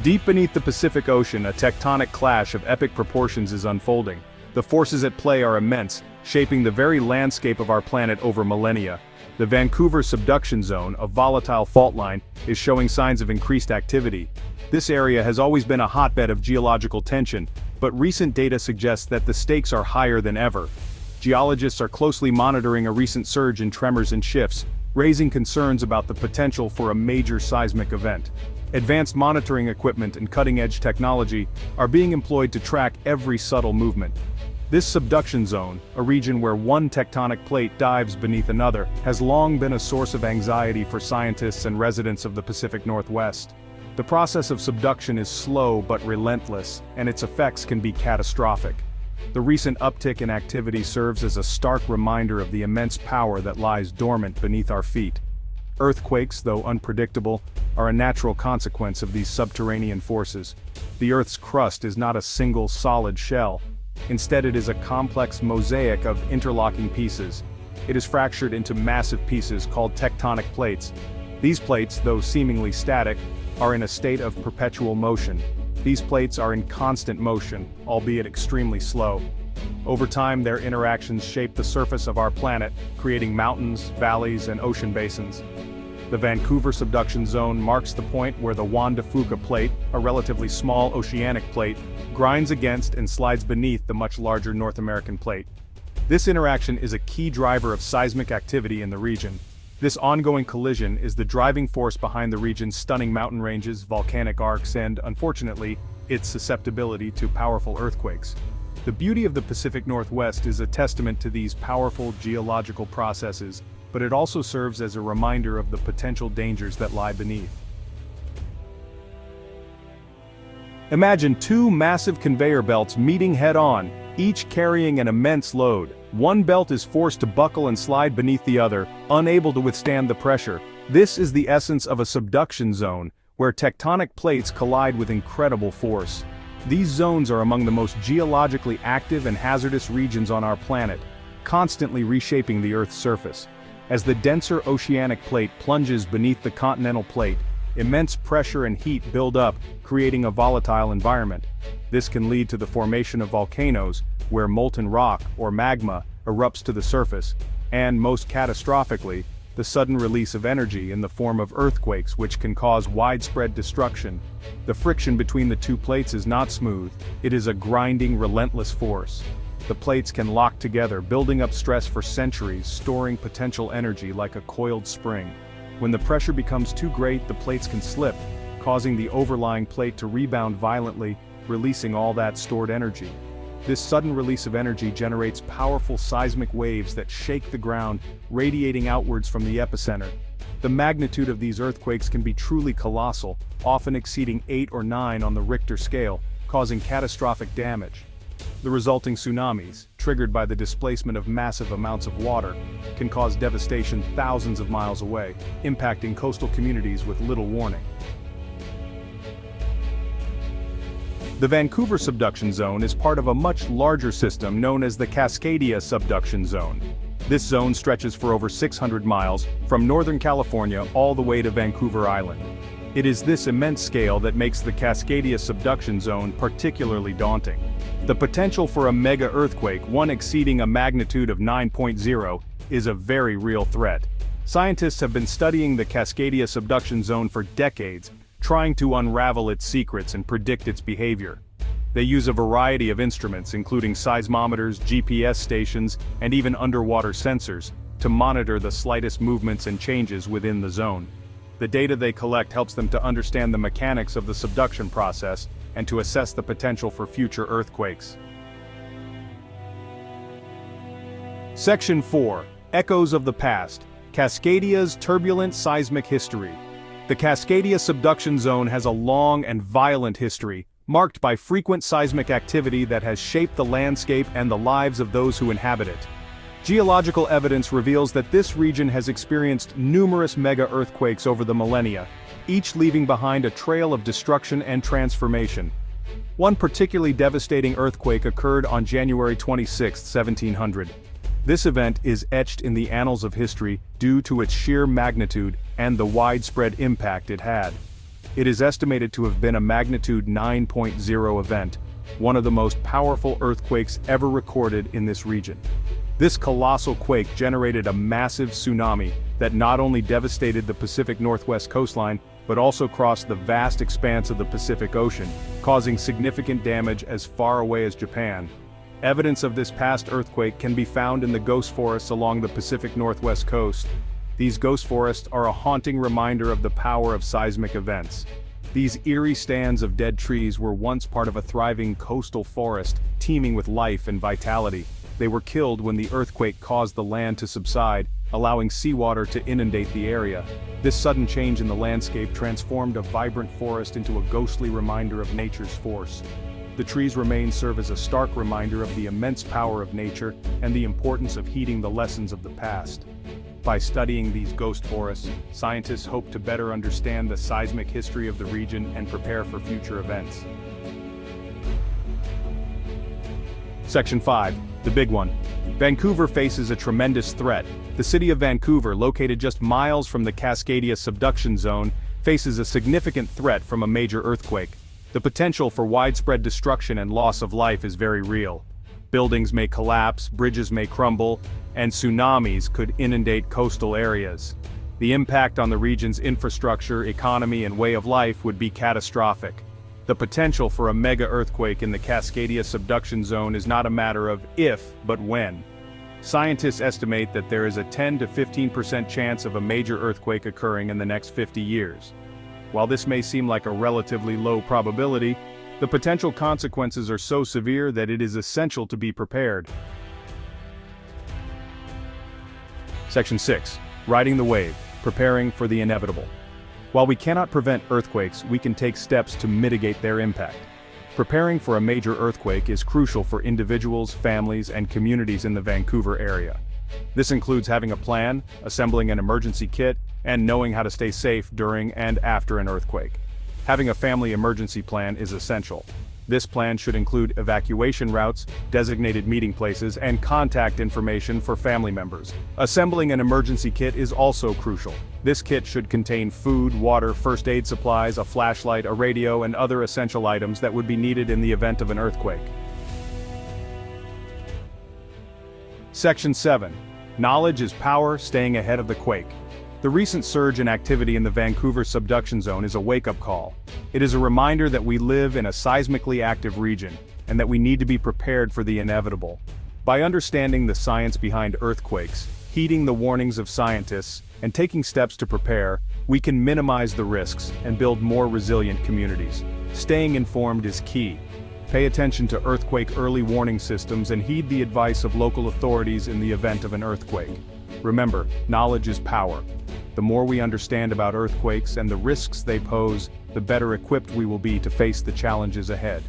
Deep beneath the Pacific Ocean, a tectonic clash of epic proportions is unfolding. The forces at play are immense, shaping the very landscape of our planet over millennia. The Vancouver Subduction Zone, a volatile fault line, is showing signs of increased activity. This area has always been a hotbed of geological tension, but recent data suggests that the stakes are higher than ever. Geologists are closely monitoring a recent surge in tremors and shifts, raising concerns about the potential for a major seismic event. Advanced monitoring equipment and cutting-edge technology are being employed to track every subtle movement. This subduction zone, a region where one tectonic plate dives beneath another, has long been a source of anxiety for scientists and residents of the Pacific Northwest. The process of subduction is slow but relentless, and its effects can be catastrophic. The recent uptick in activity serves as a stark reminder of the immense power that lies dormant beneath our feet. Earthquakes, though unpredictable, are a natural consequence of these subterranean forces. The Earth's crust is not a single solid shell. Instead, it is a complex mosaic of interlocking pieces. It is fractured into massive pieces called tectonic plates. These plates, though seemingly static, are in a state of perpetual motion. These plates are in constant motion, albeit extremely slow. Over time, their interactions shape the surface of our planet, creating mountains, valleys, and ocean basins. The Vancouver Subduction Zone marks the point where the Juan Fuca plate, a relatively small oceanic plate, grinds against and slides beneath the much larger North American plate. This interaction is a key driver of seismic activity in the region. This ongoing collision is the driving force behind the region's stunning mountain ranges, volcanic arcs, and, unfortunately, its susceptibility to powerful earthquakes. The beauty of the Pacific Northwest is a testament to these powerful geological processes, but it also serves as a reminder of the potential dangers that lie beneath. Imagine two massive conveyor belts meeting head-on, each carrying an immense load. One belt is forced to buckle and slide beneath the other, unable to withstand the pressure. This is the essence of a subduction zone, where tectonic plates collide with incredible force. These zones are among the most geologically active and hazardous regions on our planet, constantly reshaping the Earth's surface. As the denser oceanic plate plunges beneath the continental plate, immense pressure and heat build up, creating a volatile environment. This can lead to the formation of volcanoes, where molten rock, or magma, erupts to the surface, and, most catastrophically, the sudden release of energy in the form of earthquakes, which can cause widespread destruction. The friction between the two plates is not smooth, it is a grinding, relentless force. The plates can lock together, building up stress for centuries, storing potential energy like a coiled spring. When the pressure becomes too great, the plates can slip, causing the overlying plate to rebound violently, releasing all that stored energy. This sudden release of energy generates powerful seismic waves that shake the ground, radiating outwards from the epicenter. The magnitude of these earthquakes can be truly colossal, often exceeding 8 or 9 on the Richter scale, causing catastrophic damage. The resulting tsunamis, triggered by the displacement of massive amounts of water, can cause devastation thousands of miles away, impacting coastal communities with little warning. The Vancouver Subduction Zone is part of a much larger system known as the Cascadia Subduction Zone. This zone stretches for over 600 miles, from Northern California all the way to Vancouver Island. It is this immense scale that makes the Cascadia Subduction Zone particularly daunting. The potential for a mega-earthquake, one exceeding a magnitude of 9.0, is a very real threat. Scientists have been studying the Cascadia Subduction Zone for decades, trying to unravel its secrets and predict its behavior. They use a variety of instruments, including seismometers, GPS stations, and even underwater sensors, to monitor the slightest movements and changes within the zone. The data they collect helps them to understand the mechanics of the subduction process and to assess the potential for future earthquakes. Section 4. Echoes of the Past. Cascadia's Turbulent Seismic History. The Cascadia Subduction Zone has a long and violent history, marked by frequent seismic activity that has shaped the landscape and the lives of those who inhabit it. Geological evidence reveals that this region has experienced numerous mega-earthquakes over the millennia, each leaving behind a trail of destruction and transformation. One particularly devastating earthquake occurred on January 26, 1700. This event is etched in the annals of history due to its sheer magnitude and the widespread impact it had. It is estimated to have been a magnitude 9.0 event, one of the most powerful earthquakes ever recorded in this region. This colossal quake generated a massive tsunami that not only devastated the Pacific Northwest coastline, but also crossed the vast expanse of the Pacific Ocean, causing significant damage as far away as Japan. Evidence of this past earthquake can be found in the ghost forests along the Pacific Northwest coast. These ghost forests are a haunting reminder of the power of seismic events. These eerie stands of dead trees were once part of a thriving coastal forest, teeming with life and vitality. They were killed when the earthquake caused the land to subside, allowing seawater to inundate the area. This sudden change in the landscape transformed a vibrant forest into a ghostly reminder of nature's force. The trees' remains serve as a stark reminder of the immense power of nature and the importance of heeding the lessons of the past. By studying these ghost forests, scientists hope to better understand the seismic history of the region and prepare for future events. Section 5. The big one. Vancouver faces a tremendous threat. The city of Vancouver, located just miles from the Cascadia Subduction Zone, faces a significant threat from a major earthquake. The potential for widespread destruction and loss of life is very real. Buildings may collapse, bridges may crumble, and tsunamis could inundate coastal areas. The impact on the region's infrastructure, economy, and way of life would be catastrophic. The potential for a mega-earthquake in the Cascadia Subduction Zone is not a matter of if, but when. Scientists estimate that there is a 10 to 15% chance of a major earthquake occurring in the next 50 years. While this may seem like a relatively low probability, the potential consequences are so severe that it is essential to be prepared. Section 6. Riding the wave, preparing for the inevitable. While we cannot prevent earthquakes, we can take steps to mitigate their impact. Preparing for a major earthquake is crucial for individuals, families, and communities in the Vancouver area. This includes having a plan, assembling an emergency kit, and knowing how to stay safe during and after an earthquake. Having a family emergency plan is essential. This plan should include evacuation routes, designated meeting places, and contact information for family members. Assembling an emergency kit is also crucial. This kit should contain food, water, first aid supplies, a flashlight, a radio, and other essential items that would be needed in the event of an earthquake. Section 7. Knowledge is power, staying ahead of the quake. The recent surge in activity in the Vancouver Subduction Zone is a wake-up call. It is a reminder that we live in a seismically active region, and that we need to be prepared for the inevitable. By understanding the science behind earthquakes, heeding the warnings of scientists, and taking steps to prepare, we can minimize the risks and build more resilient communities. Staying informed is key. Pay attention to earthquake early warning systems and heed the advice of local authorities in the event of an earthquake. Remember, knowledge is power. The more we understand about earthquakes and the risks they pose, the better equipped we will be to face the challenges ahead.